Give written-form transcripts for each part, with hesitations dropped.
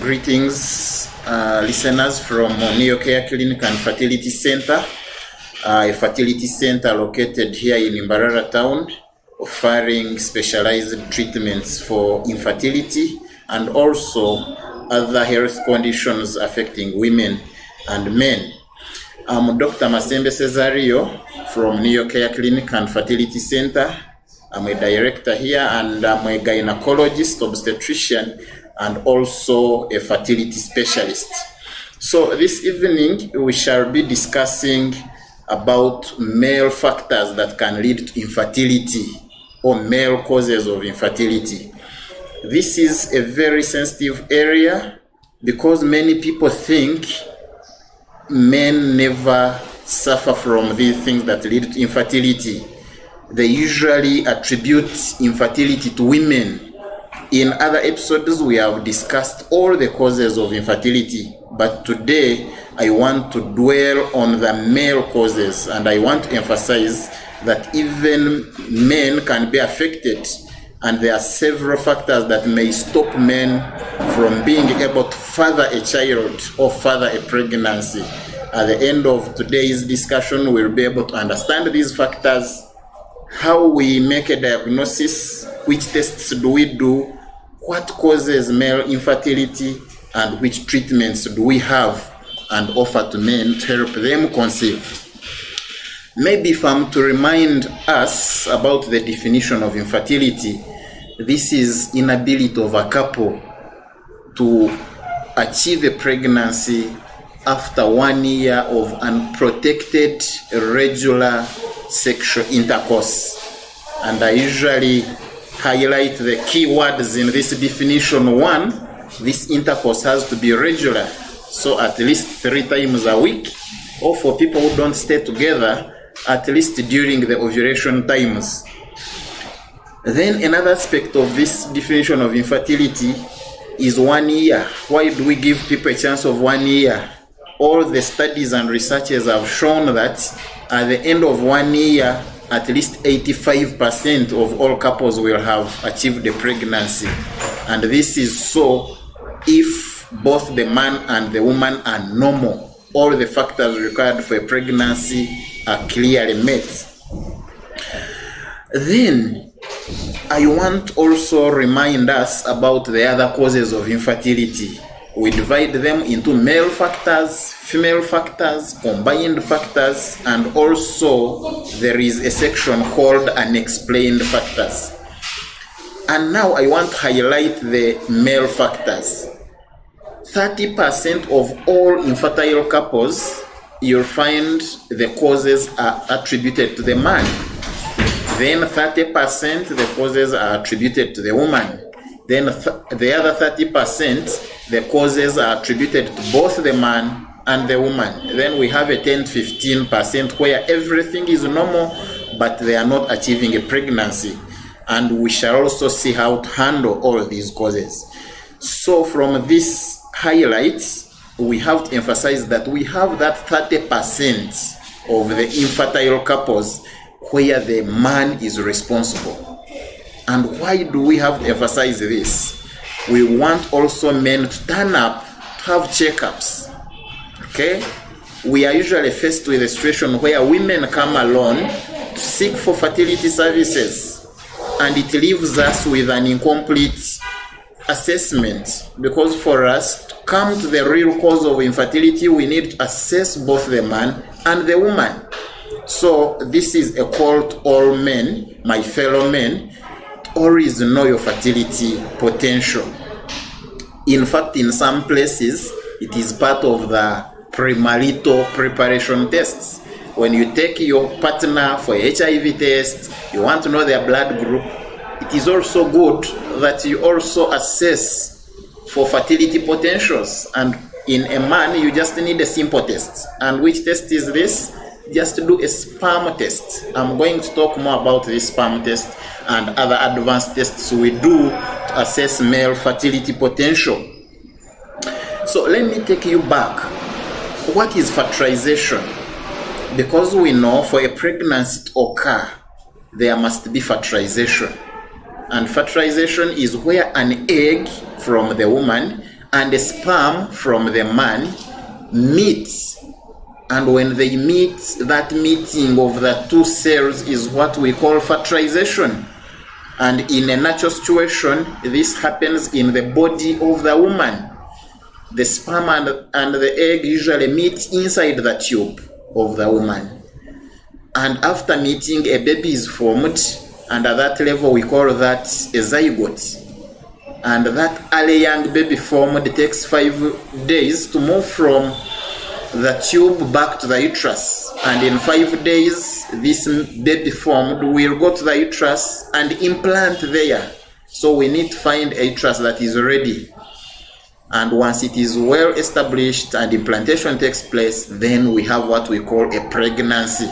Greetings, listeners from Neocare Clinic and Fertility Center, a fertility center located here in Mbarara town, offering specialized treatments for infertility and also other health conditions affecting women and men. I'm Dr. Masembe Cesario from Neocare Clinic and Fertility Center. I'm a director here and I'm a gynecologist, obstetrician, and also a fertility specialist. So this evening we shall be discussing about male factors that can lead to infertility or male causes of infertility. This is a very sensitive area because many people think men never suffer from these things that lead to infertility. They usually attribute infertility to women. In other episodes, we have discussed all the causes of infertility, but today I want to dwell on the male causes, and I want to emphasize that even men can be affected, and there are several factors that may stop men from being able to father a child or father a pregnancy. At the end of today's discussion, we'll be able to understand these factors, how we make a diagnosis, which tests do we do, what causes male infertility, and which treatments do we have and offer to men to help them conceive. Maybe if I'm to remind us about the definition of infertility, this is inability of a couple to achieve a pregnancy after 1 year of unprotected regular sexual intercourse. And I usually highlight the key words in this definition. One, this intercourse has to be regular, so at least 3 times a week, or for people who don't stay together, at least during the ovulation times. Then another aspect of this definition of infertility is 1 year. Why do we give people a chance of 1 year? All the studies and researches have shown that at the end of 1 year, at least 85% of all couples will have achieved a pregnancy. And this is so if both the man and the woman are normal. All the factors required for a pregnancy are clearly met. Then, I want also remind us about the other causes of infertility. We divide them into male factors, female factors, combined factors, and also there is a section called unexplained factors. And now I want to highlight the male factors. 30% of all infertile couples, you'll find the causes are attributed to the man. Then 30% the causes are attributed to the woman. Then the other 30%, the causes are attributed to both the man and the woman. Then we have a 10-15% where everything is normal, but they are not achieving a pregnancy. And we shall also see how to handle all these causes. So from these highlights, we have to emphasize that we have that 30% of the infertile couples where the man is responsible. And why do we have to emphasize this? We want also men to turn up, to have checkups. Okay? We are usually faced with a situation where women come alone to seek for fertility services, and it leaves us with an incomplete assessment, because for us to come to the real cause of infertility, we need to assess both the man and the woman. So this is a call to all men, my fellow men, always know your fertility potential. In fact, in some places, it is part of the premarital preparation tests. When you take your partner for a HIV test, you want to know their blood group, it is also good that you also assess for fertility potentials. And in a man, you just need a simple test. And which test is this? Just do a sperm test. I'm going to talk more about this sperm test and other advanced tests we do to assess male fertility potential. So let me take you back. What is fertilization? Because we know for a pregnancy to occur, there must be fertilization. And fertilization is where an egg from the woman and a sperm from the man meet. And when they meet, that meeting of the two cells is what we call fertilization. And in a natural situation, this happens in the body of the woman. The sperm and the egg usually meet inside the tube of the woman. And after meeting, a baby is formed, and at that level we call that a zygote. And that early young baby formed takes 5 days to move from the tube back to the uterus, and in 5 days this baby formed will go to the uterus and implant there. So we need to find a uterus that is ready, and once it is well established and implantation takes place, then we have what we call a pregnancy.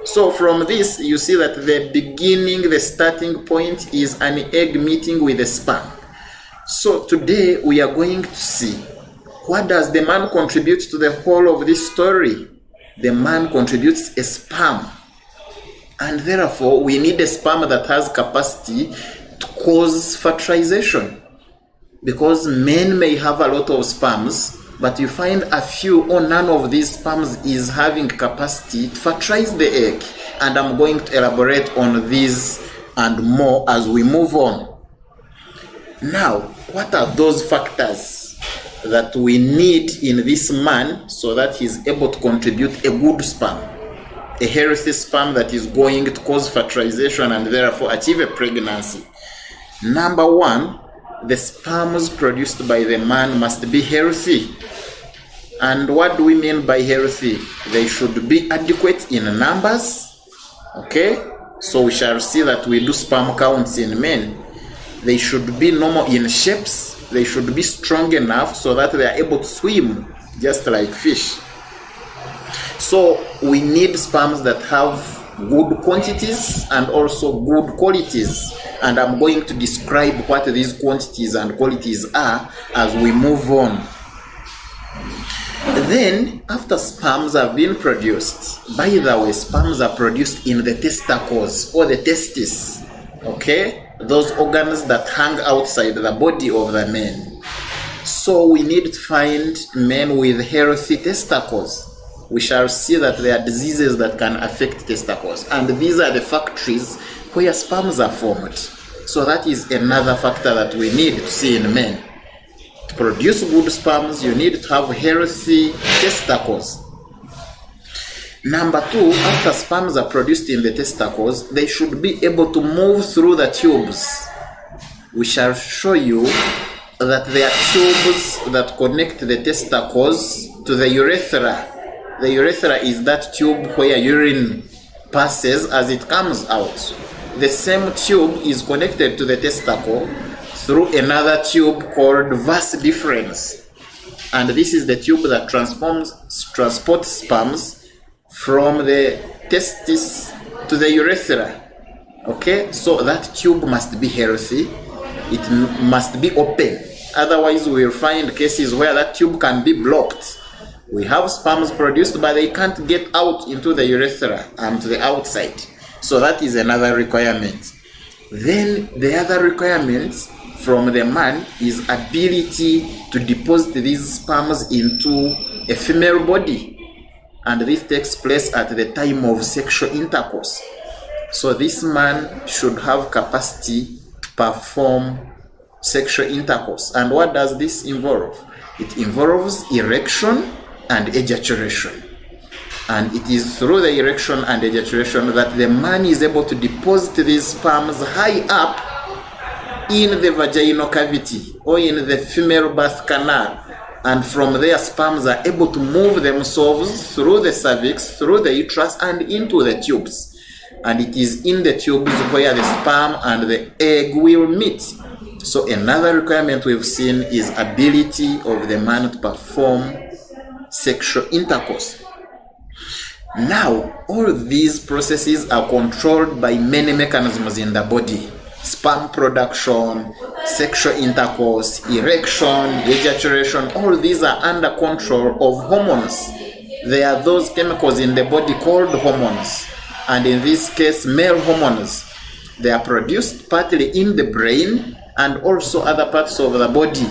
So from this you see that the starting point is an egg meeting with a sperm. So today we are going to see, what does the man contribute to the whole of this story? The man contributes a sperm. And therefore, we need a sperm that has capacity to cause fertilization. Because men may have a lot of sperms, but you find a few or none of these sperms is having capacity to fertilize the egg. And I'm going to elaborate on these and more as we move on. Now, what are those factors that we need in this man so that he's able to contribute a good sperm, a healthy sperm that is going to cause fertilization and therefore achieve a pregnancy? Number one, the sperms produced by the man must be healthy. And what do we mean by healthy? They should be adequate in numbers. Okay, so we shall see that we do sperm counts in men. They should be normal in shapes. They should be strong enough so that they are able to swim just like fish. So we need sperms that have good quantities and also good qualities. And I'm going to describe what these quantities and qualities are as we move on. Then, after sperms have been produced, by the way, sperms are produced in the testicles or the testes. Okay? Those organs that hang outside the body of the man. So we need to find men with healthy testicles. We shall see that there are diseases that can affect testicles, and these are the factories where sperms are formed. So that is another factor that we need to see in men. To produce good sperms, you need to have healthy testicles. Number two, after sperms are produced in the testicles, they should be able to move through the tubes. We shall show you that there are tubes that connect the testicles to the urethra. The urethra is that tube where urine passes as it comes out. The same tube is connected to the testicle through another tube called vas deferens. And this is the tube that transports sperms from the testis to the urethra. Okay, so that tube must be healthy. It must be open. Otherwise, we will find cases where that tube can be blocked. We have sperms produced, but they can't get out into the urethra and to the outside. So that is another requirement. Then the other requirement from the man is ability to deposit these sperms into a female body. And this takes place at the time of sexual intercourse. So this man should have capacity to perform sexual intercourse. And what does this involve? It involves erection and ejaculation. And it is through the erection and ejaculation that the man is able to deposit these sperms high up in the vaginal cavity or in the female birth canal. And from there, sperms are able to move themselves through the cervix, through the uterus, and into the tubes. And it is in the tubes where the sperm and the egg will meet. So another requirement we've seen is ability of the man to perform sexual intercourse. Now, all these processes are controlled by many mechanisms in the body. Sperm production, sexual intercourse, erection, ejaculation, all these are under control of hormones. There are those chemicals in the body called hormones, and in this case, male hormones. They are produced partly in the brain and also other parts of the body,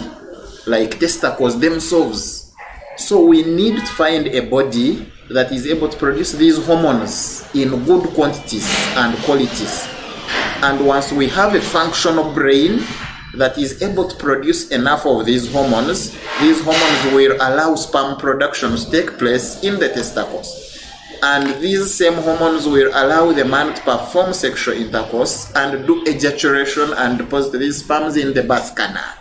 like testicles themselves. So we need to find a body that is able to produce these hormones in good quantities and qualities. And once we have a functional brain that is able to produce enough of these hormones will allow sperm production to take place in the testicles. And these same hormones will allow the man to perform sexual intercourse and do ejaculation and deposit these sperms in the birth canal.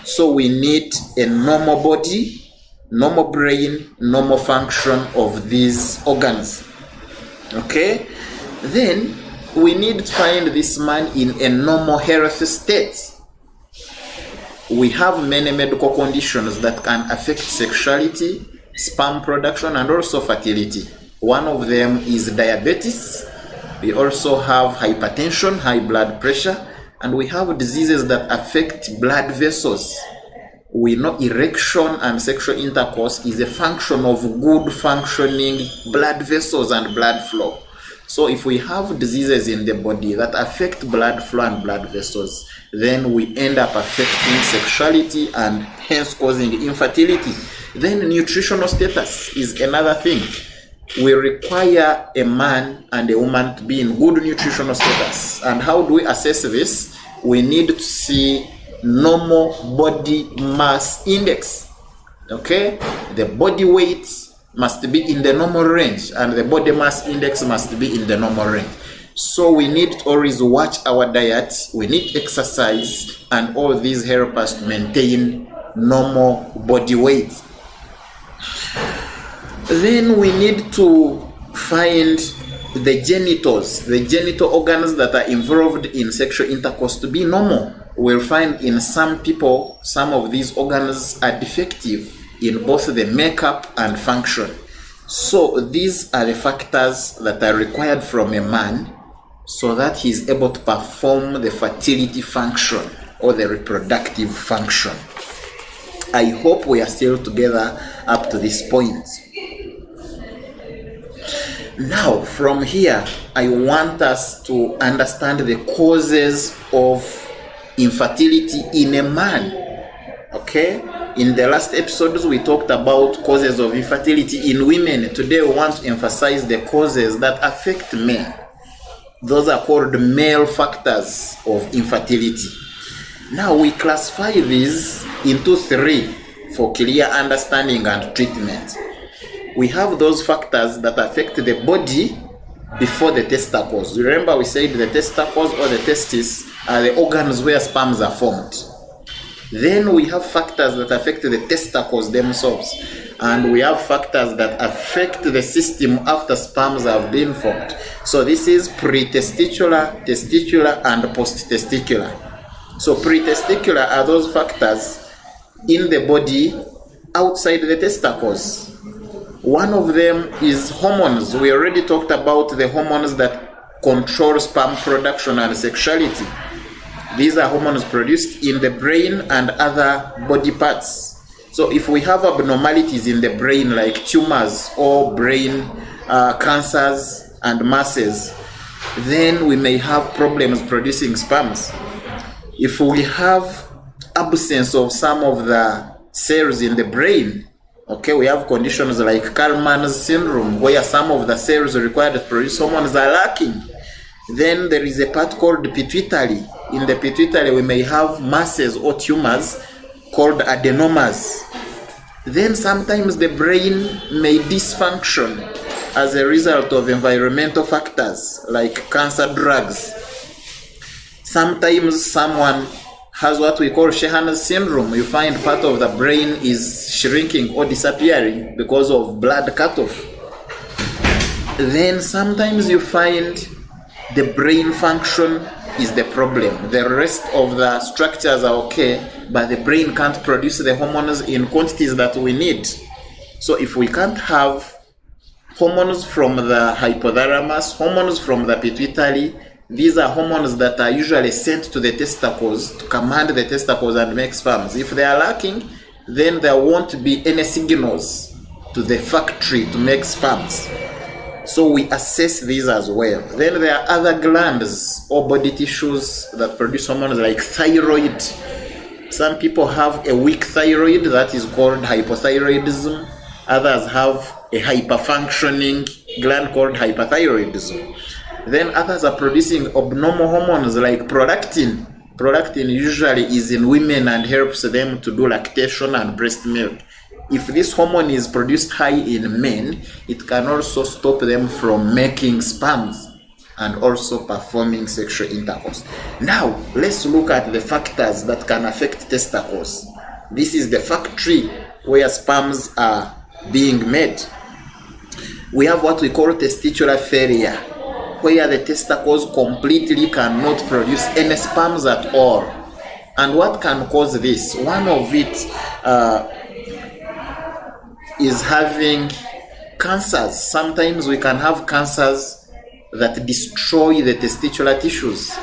So we need a normal body, normal brain, normal function of these organs. Okay? Then we need to find this man in a normal health state. We have many medical conditions that can affect sexuality, sperm production, and also fertility. One of them is diabetes. We also have hypertension, high blood pressure, and we have diseases that affect blood vessels. We know erection and sexual intercourse is a function of good functioning blood vessels and blood flow. So if we have diseases in the body that affect blood flow and blood vessels, then we end up affecting sexuality and hence causing infertility. Then nutritional status is another thing. We require a man and a woman to be in good nutritional status. And how do we assess this? We need to see normal body mass index. Okay? The body weight must be in the normal range and the body mass index must be in the normal range. So we need to always watch our diet, we need exercise, and all these help us to maintain normal body weight. Then we need to find the genitals, the genital organs that are involved in sexual intercourse to be normal. We'll find in some people, some of these organs are defective in both the makeup and function. So these are the factors that are required from a man so that he's able to perform the fertility function or the reproductive function. I hope we are still together up to this point. Now, from here, I want us to understand the causes of infertility in a man. Okay? In the last episodes, we talked about causes of infertility in women. Today, we want to emphasize the causes that affect men. Those are called male factors of infertility. Now, we classify these into three for clear understanding and treatment. We have those factors that affect the body before the testicles. Remember we said the testicles or the testes are the organs where sperms are formed. Then we have factors that affect the testicles themselves. And we have factors that affect the system after sperms have been formed. So this is pre-testicular, testicular, and post-testicular. So pre-testicular are those factors in the body outside the testicles. One of them is hormones. We already talked about the hormones that control sperm production and sexuality. These are hormones produced in the brain and other body parts. So if we have abnormalities in the brain like tumors or brain cancers and masses, then we may have problems producing sperms. If we have absence of some of the cells in the brain, okay, we have conditions like Kallman's syndrome where some of the cells required to produce hormones are lacking. Then there is a part called pituitary. In the pituitary we may have masses or tumors called adenomas. Then sometimes the brain may dysfunction as a result of environmental factors like cancer drugs. Sometimes someone has what we call Sheehan's syndrome. You find part of the brain is shrinking or disappearing because of blood cutoff. Then sometimes you find the brain function is the problem. The rest of the structures are okay, but the brain can't produce the hormones in quantities that we need. So if we can't have hormones from the hypothalamus, hormones from the pituitary, these are hormones that are usually sent to the testicles to command the testicles and make sperms. If they are lacking, then there won't be any signals to the factory to make sperms. So we assess these as well. Then there are other glands or body tissues that produce hormones like thyroid. Some people have a weak thyroid, that is called hypothyroidism. Others have a hyperfunctioning gland called hyperthyroidism. Then others are producing abnormal hormones like prolactin. Prolactin usually is in women and helps them to do lactation and breast milk. If this hormone is produced high in men, it can also stop them from making sperms and also performing sexual intercourse. Now, let's look at the factors that can affect testicles. This is the factory where sperms are being made. We have what we call testicular failure, where the testicles completely cannot produce any sperms at all. And what can cause this? One of it is having cancers. Sometimes we can have cancers that destroy the testicular tissues.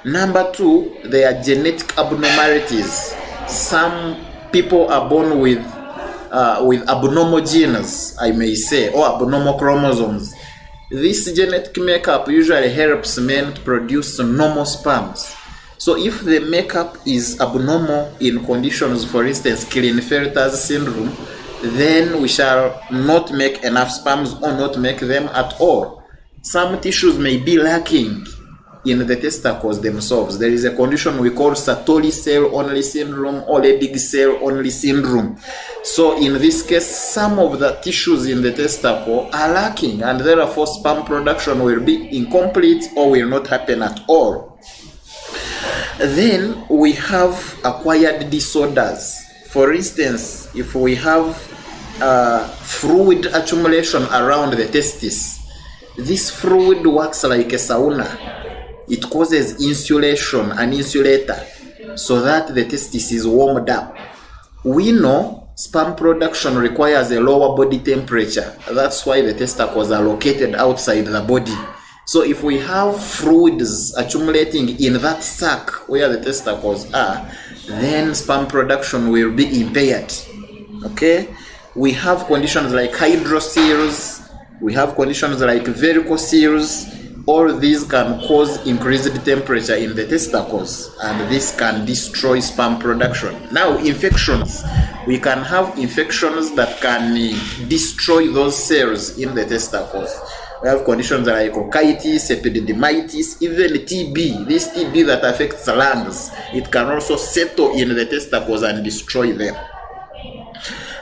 Number two, there are genetic abnormalities. Some people are born with abnormal genes, I may say, or abnormal chromosomes. This genetic makeup usually helps men to produce normal sperms. So if the makeup is abnormal in conditions, for instance, Klinefelter's syndrome, then we shall not make enough sperms or not make them at all. Some tissues may be lacking in the testicles themselves. There is a condition we call Sertoli cell-only syndrome or Leydig cell-only syndrome. So in this case, some of the tissues in the testicle are lacking, and therefore sperm production will be incomplete or will not happen at all. Then we have acquired disorders. For instance, if we have fluid accumulation around the testis, this fluid works like a sauna. It causes insulation, an insulator, so that the testis is warmed up. We know sperm production requires a lower body temperature. That's why the testicles are located outside the body. So if we have fluids accumulating in that sac where the testicles are, then sperm production will be impaired. Okay? We have conditions like hydroceles, we have conditions like varicoceles. All these can cause increased temperature in the testicles, and this can destroy sperm production. Now, infections. We can have infections that can destroy those cells in the testicles. We have conditions like bronchitis, epididymitis, even TB. This TB that affects the lungs, it can also settle in the testicles and destroy them.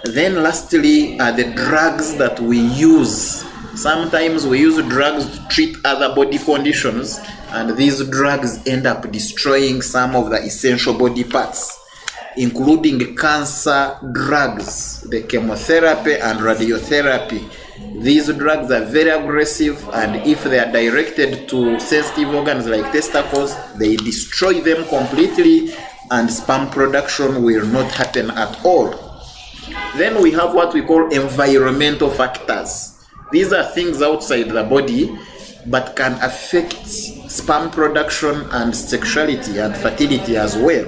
Then lastly are the drugs that we use. Sometimes we use drugs to treat other body conditions, and these drugs end up destroying some of the essential body parts, including cancer drugs, the chemotherapy and radiotherapy. These drugs are very aggressive, and if they are directed to sensitive organs like testicles, they destroy them completely, and sperm production will not happen at all. Then we have what we call environmental factors. These are things outside the body but can affect sperm production and sexuality and fertility as well.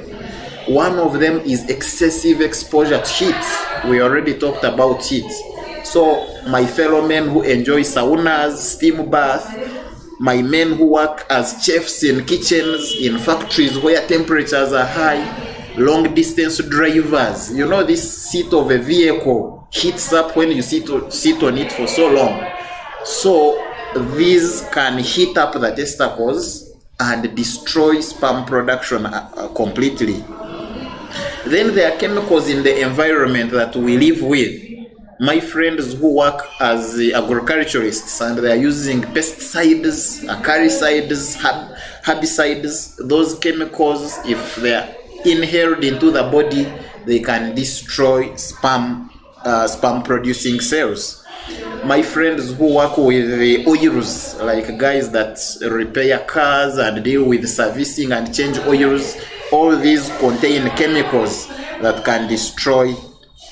One of them is excessive exposure to heat. We already talked about heat. So my fellow men who enjoy saunas, steam bath, my men who work as chefs in kitchens, in factories where temperatures are high, long distance drivers, you know, this seat of a vehicle heats up when you sit on it for so long. So these can heat up the testicles and destroy sperm production completely. Then there are chemicals in the environment that we live with. My friends who work as agriculturists, and they are using pesticides, acaricides, herbicides, those chemicals, if they are inhaled into the body, they can destroy sperm producing cells. My friends who work with the oils, like guys that repair cars and deal with servicing and change oils, all these contain chemicals that can destroy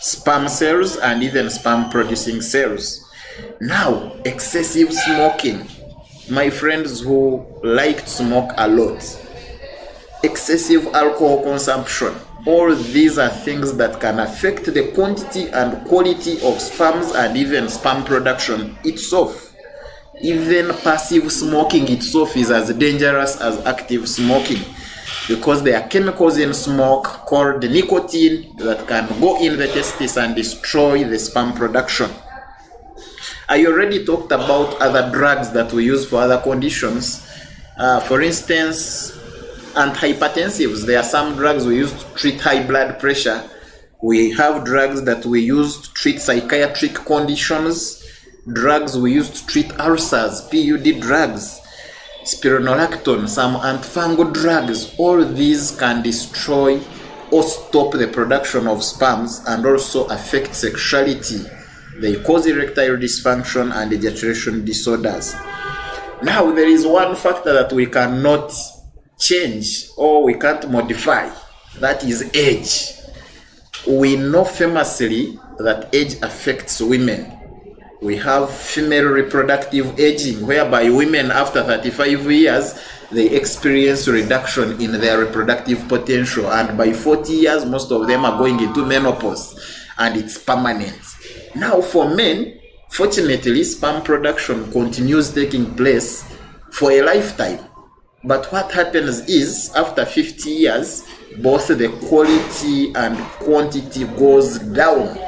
sperm cells and even sperm producing cells. Now, excessive smoking. My friends who like to smoke a lot, excessive alcohol consumption, all these are things that can affect the quantity and quality of sperms and even sperm production itself. Even passive smoking itself is as dangerous as active smoking. because there are chemicals in smoke called nicotine that can go in the testis and destroy the sperm production. I already talked about other drugs that we use for other conditions. For instance, antihypertensives. There are some drugs we use to treat high blood pressure. We have drugs that we use to treat psychiatric conditions, drugs we use to treat ulcers, PUD drugs, spironolactone, some antifungal drugs. All these can destroy or stop the production of sperms and also affect sexuality. They cause erectile dysfunction and ejaculation disorders. Now, there is one factor that we cannot change or we can't modify. That is age. We know famously that age affects women. We have female reproductive aging, whereby women after 35 years, they experience reduction in their reproductive potential. And by 40 years, most of them are going into menopause, and it's permanent. Now, for men, fortunately, sperm production continues taking place for a lifetime. But what happens is, after 50 years, both the quality and quantity goes down.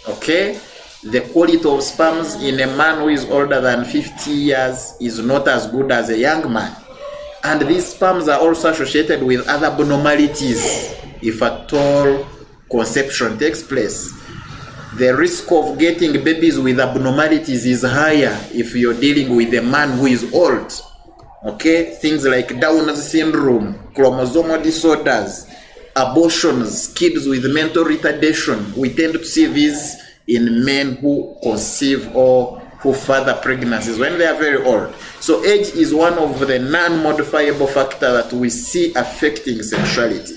Okay? The quality of sperms in a man who is older than 50 years is not as good as a young man. And these sperms are also associated with other abnormalities if at all conception takes place. The risk of getting babies with abnormalities is higher if you're dealing with a man who is old. Okay, things like Down's syndrome, chromosomal disorders, abortions, kids with mental retardation. We tend to see these in men who conceive or who father pregnancies when they are very old. So age is one of the non-modifiable factors that we see affecting sexuality.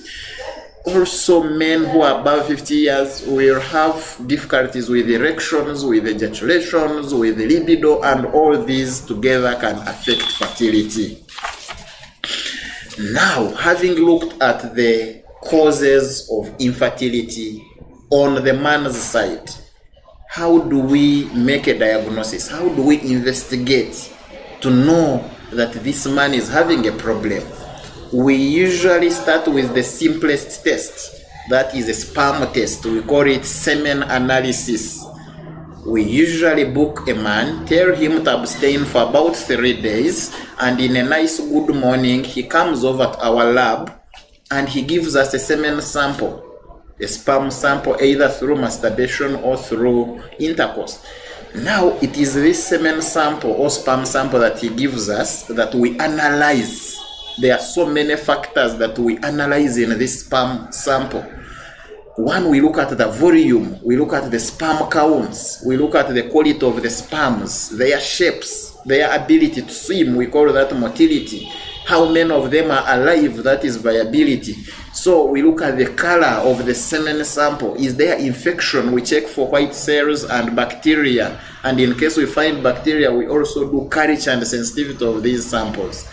Also, men who are above 50 years will have difficulties with erections, with ejaculations, with libido, and all these together can affect fertility. Now, having looked at the causes of infertility on the man's side, how do we make a diagnosis? How do we investigate to know that this man is having a problem? We usually start with the simplest test, that is a sperm test. We call it semen analysis. We usually book a man, tell him to abstain for about 3 days, and in a nice good morning, he comes over to our lab and he gives us a semen sample, a sperm sample, either through masturbation or through intercourse. Now, it is this semen sample or sperm sample that he gives us that we analyze. There are so many factors that we analyze in this sperm sample. One, we look at the volume, we look at the sperm counts, we look at the quality of the sperms, their shapes, their ability to swim, we call that motility. How many of them are alive, that is viability. So we look at the color of the semen sample. Is there infection? We check for white cells and bacteria. And in case we find bacteria, we also do culture and sensitivity of these samples.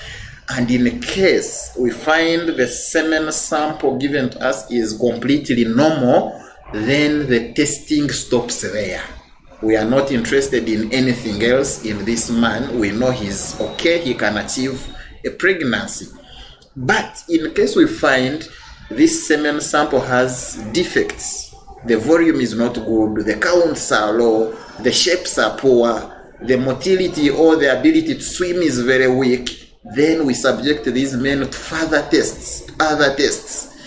And in case we find the semen sample given to us is completely normal, then the testing stops there. We are not interested in anything else in this man. We know he's okay, he can achieve a pregnancy. But in case we find this semen sample has defects, the volume is not good, the counts are low, the shapes are poor, the motility or the ability to swim is very weak, then we subject these men to further tests, other tests.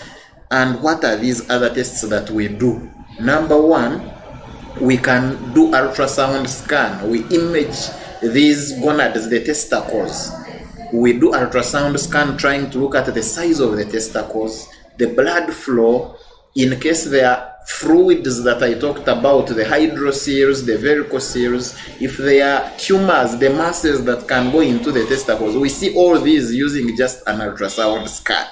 And what are these other tests that we do? Number one, we can do ultrasound scan. We image these gonads, the testicles. We do ultrasound scan trying to look at the size of the testicles, the blood flow, in case there are fluids that I talked about, the hydrocele, the varicocele, if there are tumors, the masses that can go into the testicles. We see all these using just an ultrasound scan.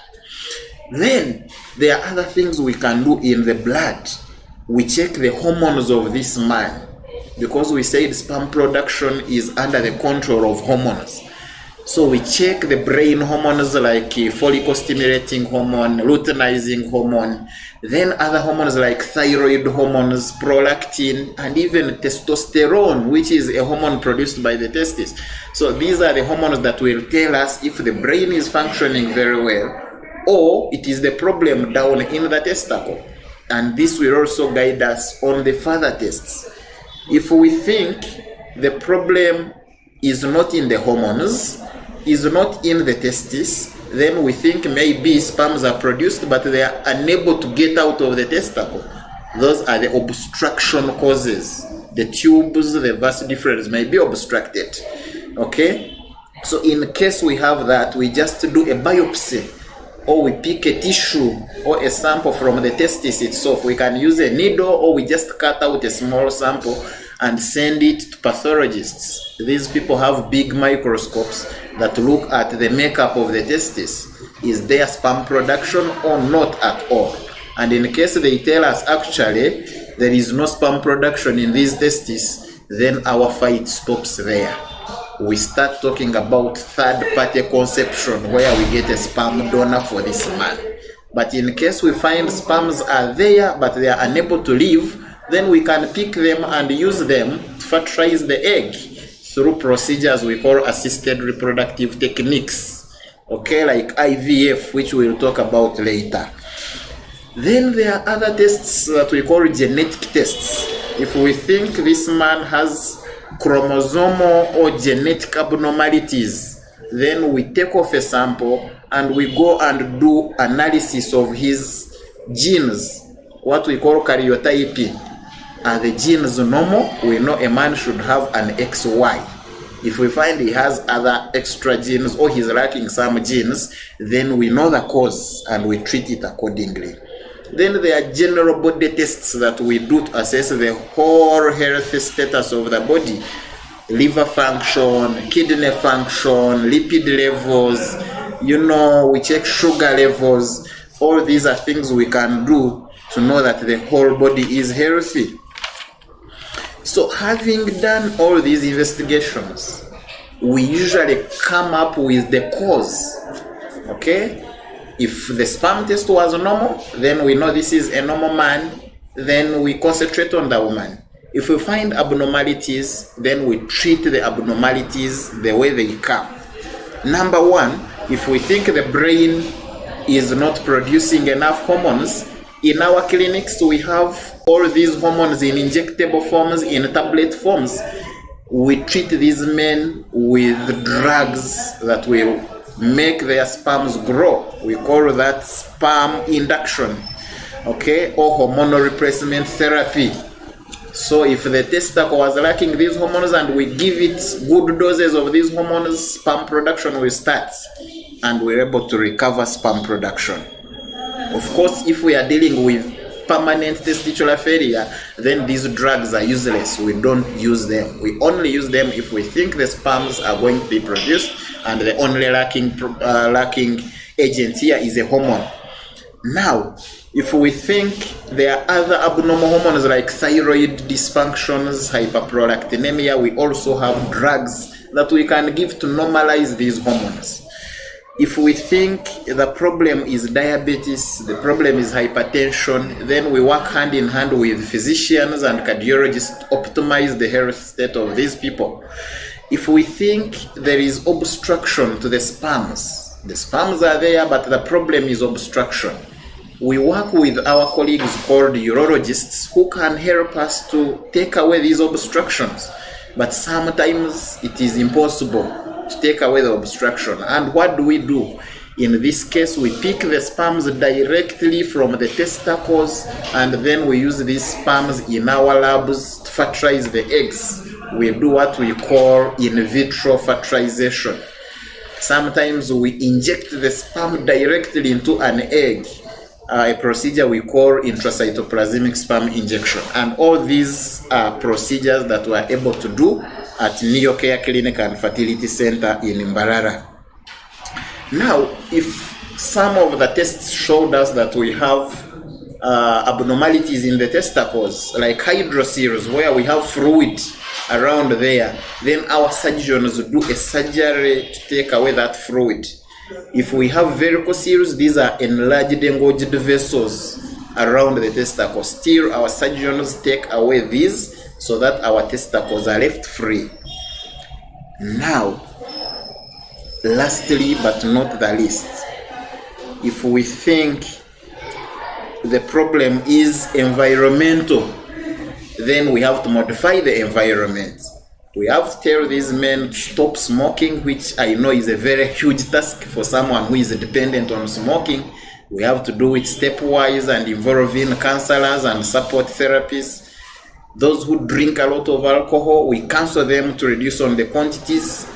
Then there are other things we can do in the blood. We check the hormones of this man, because we said sperm production is under the control of hormones. So we check the brain hormones like follicle stimulating hormone, luteinizing hormone, then other hormones like thyroid hormones, prolactin, and even testosterone, which is a hormone produced by the testes. So these are the hormones that will tell us if the brain is functioning very well, or it is the problem down in the testicle. And this will also guide us on the further tests. If we think the problem is not in the hormones, is not in the testes, then we think maybe sperms are produced but they are unable to get out of the testicle. Those are the obstruction causes. The tubes, the vas deferens may be obstructed. Okay? So in case we have that, we just do a biopsy, or we pick a tissue or a sample from the testis itself. We can use a needle, or we just cut out a small sample and send it to pathologists. These people have big microscopes that look at the makeup of the testis. Is there sperm production or not at all? And in case they tell us actually there is no sperm production in these testes, then our fight stops there. We start talking about third-party conception, where we get a sperm donor for this man. But in case we find sperms are there but they are unable to live, then we can pick them and use them to fertilize the egg through procedures we call assisted reproductive techniques, okay, like IVF, which we'll talk about later. Then there are other tests that we call genetic tests. If we think this man has chromosomal or genetic abnormalities, then we take off a sample and we go and do analysis of his genes, what we call karyotyping. Are the genes normal? We know a man should have an XY. If we find he has other extra genes or he's lacking some genes, then we know the cause and we treat it accordingly. Then there are general body tests that we do to assess the whole health status of the body. Liver function, kidney function, lipid levels, we check sugar levels. All these are things we can do to know that the whole body is healthy. So having done all these investigations, we usually come up with the cause. Okay? If the sperm test was normal, then we know this is a normal man, then we concentrate on the woman. If we find abnormalities, then we treat the abnormalities the way they come. Number one, if we think the brain is not producing enough hormones, in our clinics we have all these hormones in injectable forms, in tablet forms. We treat these men with drugs that will make their sperms grow. We call that sperm induction, okay, or hormonal replacement therapy. So if the testicle was lacking these hormones and we give it good doses of these hormones, sperm production will start and we're able to recover sperm production. Of course, if we are dealing with permanent testicular failure, then these drugs are useless. We don't use them. We only use them if we think the sperms are going to be produced and the only lacking agent here is a hormone. Now, if we think there are other abnormal hormones like thyroid dysfunctions, hyperprolactinemia, we also have drugs that we can give to normalize these hormones. If we think the problem is diabetes, the problem is hypertension, then we work hand in hand with physicians and cardiologists to optimize the health state of these people. If we think there is obstruction to the sperms are there, but the problem is obstruction, we work with our colleagues called urologists who can help us to take away these obstructions. But sometimes it is impossible to take away the obstruction. And what do? In this case, we pick the sperms directly from the testicles, and then we use these sperms in our labs to fertilize the eggs. We do what we call in vitro fertilization. Sometimes we inject the sperm directly into an egg, a procedure we call intracytoplasmic sperm injection. And all these are procedures that we are able to do at NeoCare Clinic and Fertility Center in Mbarara. Now, if some of the tests showed us that we have abnormalities in the testicles, like hydrocele, where we have fluid around there, then our surgeons do a surgery to take away that fluid. If we have varicoceles, these are enlarged engorged vessels around the testicles. Still, our surgeons take away these so that our testicles are left free. Now, lastly but not the least, if we think the problem is environmental, then we have to modify the environment. We have to tell these men to stop smoking, which I know is a very huge task for someone who is dependent on smoking. We have to do it stepwise and involving counselors and support therapists. Those who drink a lot of alcohol, we counsel them to reduce on the quantities.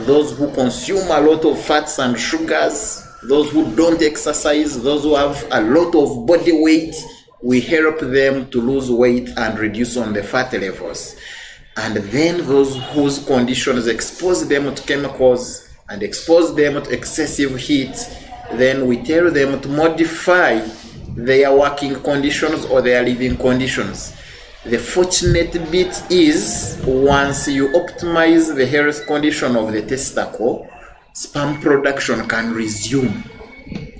Those who consume a lot of fats and sugars, those who don't exercise, those who have a lot of body weight, we help them to lose weight and reduce on the fat levels. And then those whose conditions expose them to chemicals and expose them to excessive heat, then we tell them to modify their working conditions or their living conditions. The fortunate bit is, once you optimize the health condition of the testicle, sperm production can resume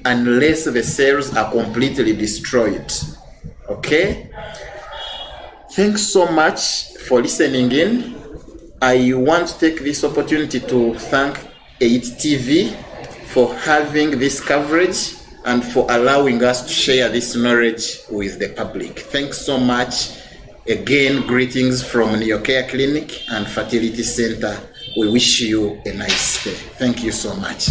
unless the cells are completely destroyed. Okay? Thanks so much for listening in. I want to take this opportunity to thank 8TV for having this coverage and for allowing us to share this knowledge with the public. Thanks so much. Again, greetings from Neocare Clinic and Fertility Center. We wish you a nice day. Thank you so much.